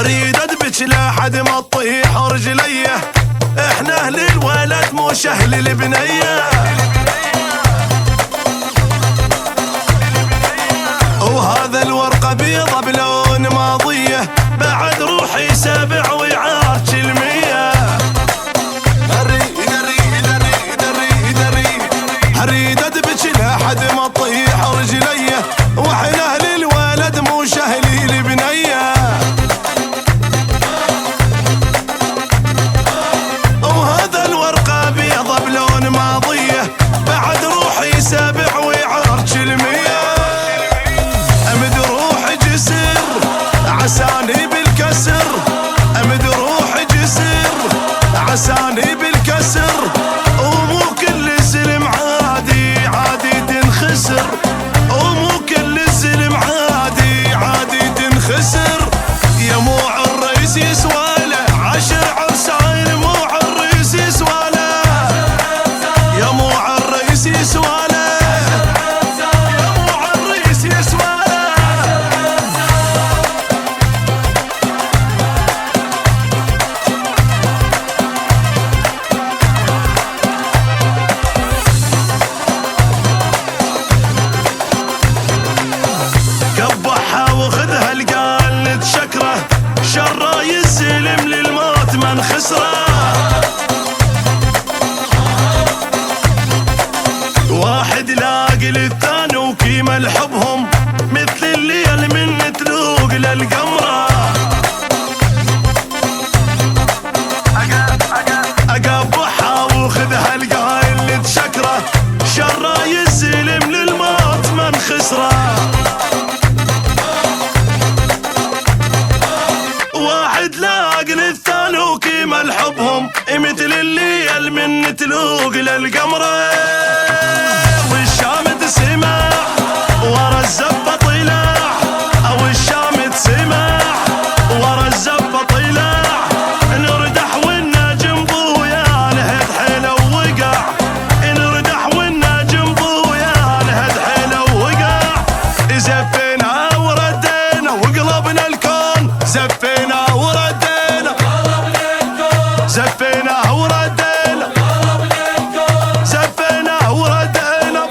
اريد ادبج لحد ما تطيح رجليه، احنا اهل الولد مش اهل البنيه. وهذا الورقه بيضه بلون ماضيه، بعد روحي سابع ويعار كلميه. اريد ادبج لحد ما تطيح رجليه، واحنا اهل الولد مش اهل البنيه. وهذا الورقه بيضه بلون ماضيه، بعد روحي سابع ويعار كلميه. امد روحي جسر عساني بالكسر، امد روحي جسر عساني بالكسر. ومو كل الزلم عادي عادي تنخسر، ومو كل الزلم عادي عادي تنخسر. يا موع الرئيس يسواله 10 عرسان، موع الرئيس يسواله، يا موع الرئيس يسواله، يا موع الرئيس يسواله. كبحها وخذها القال نتشكره، شره يسلم للموت من خسره. واحد لاقي للثاني وكيما لحبهم، مثل الليل من تلوق للقمره. اقبحها وخذها القايل نتشكره، شره يسلم للموت من خسره. واحد لاقي للثاني وكيما لحبهم، مثل الليل من تلوق للقمره. والشامت سمع ورا الزبه طلع، او الشامت سمع ورا الزبه طلع. نردح والنجم بويا نهد حيله ووقع، نردح والنجم بويا نهد حيله ووقع. زفينا وردينا وقلبنا الكون، زفينا وردينا، زفينا وردينا، زفينا وردينا.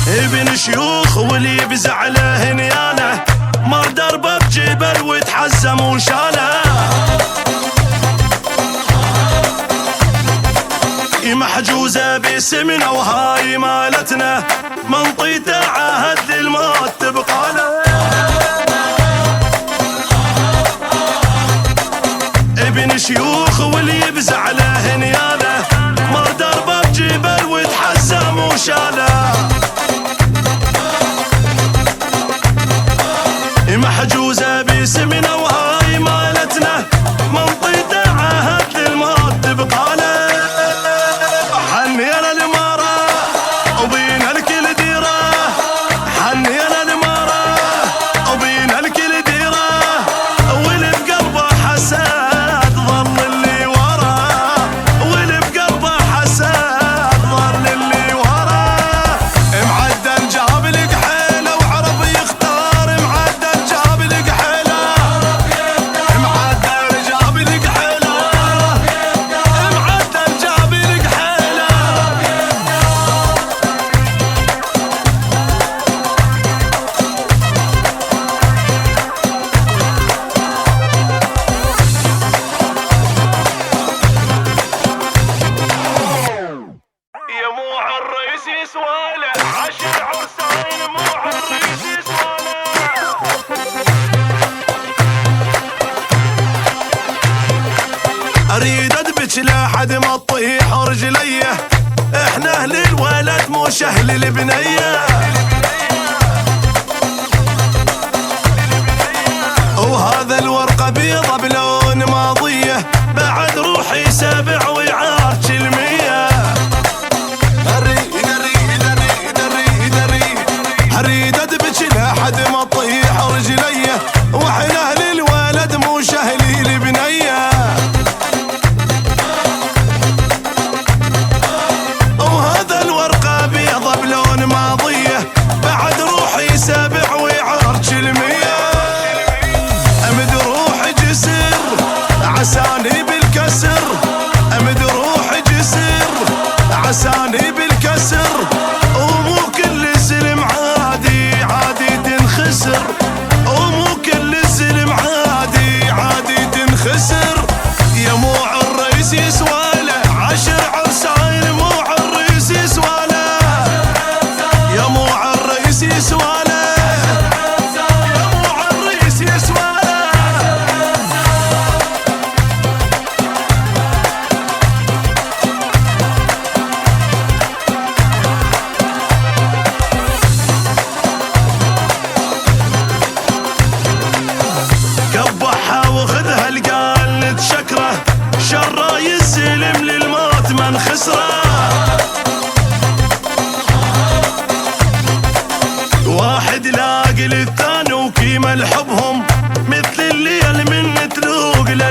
ابن شيوخ واللي بزعله نيانه، مر دربه بجبل وتحزم وشاله. محجوزه باسمنا وهاي مالتنا، منطيته عهد للموت تبقاله. ابن شيوخ واللي بزعله نياله، مر دربه بجبل وتحزم وشاله. محجوزه باسمنا وهاي مالتنا، منطيته عهد للموت تبقاله. حنينا الاماره وبينا الكل ديره، حنينا الاماره وبينا الكل ديره. واللي بقلبه حسد ظل اللي وراه، واللي بقلبه حسد ظل اللي وراه. معدل جاب لك حيله وعرف يختار، معدل جاب لك حيله، معدل جاب لك حيله، معدل جاب لك حيله. يا موع الرئيس يسواله 10 عرسان، موع الرئيس يسواله. اريد ادبج لحد ما تطيح رجليه، احنا اهل الولد مش اهل البنيه. وهذا الورقه بيضه بلون ماضيه، بعد روحي سابع ويعار كلميه. اريد ادبج لحد ما تطيح رجليه، واحنا اهل الولد مش اهل البنيه.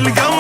القلب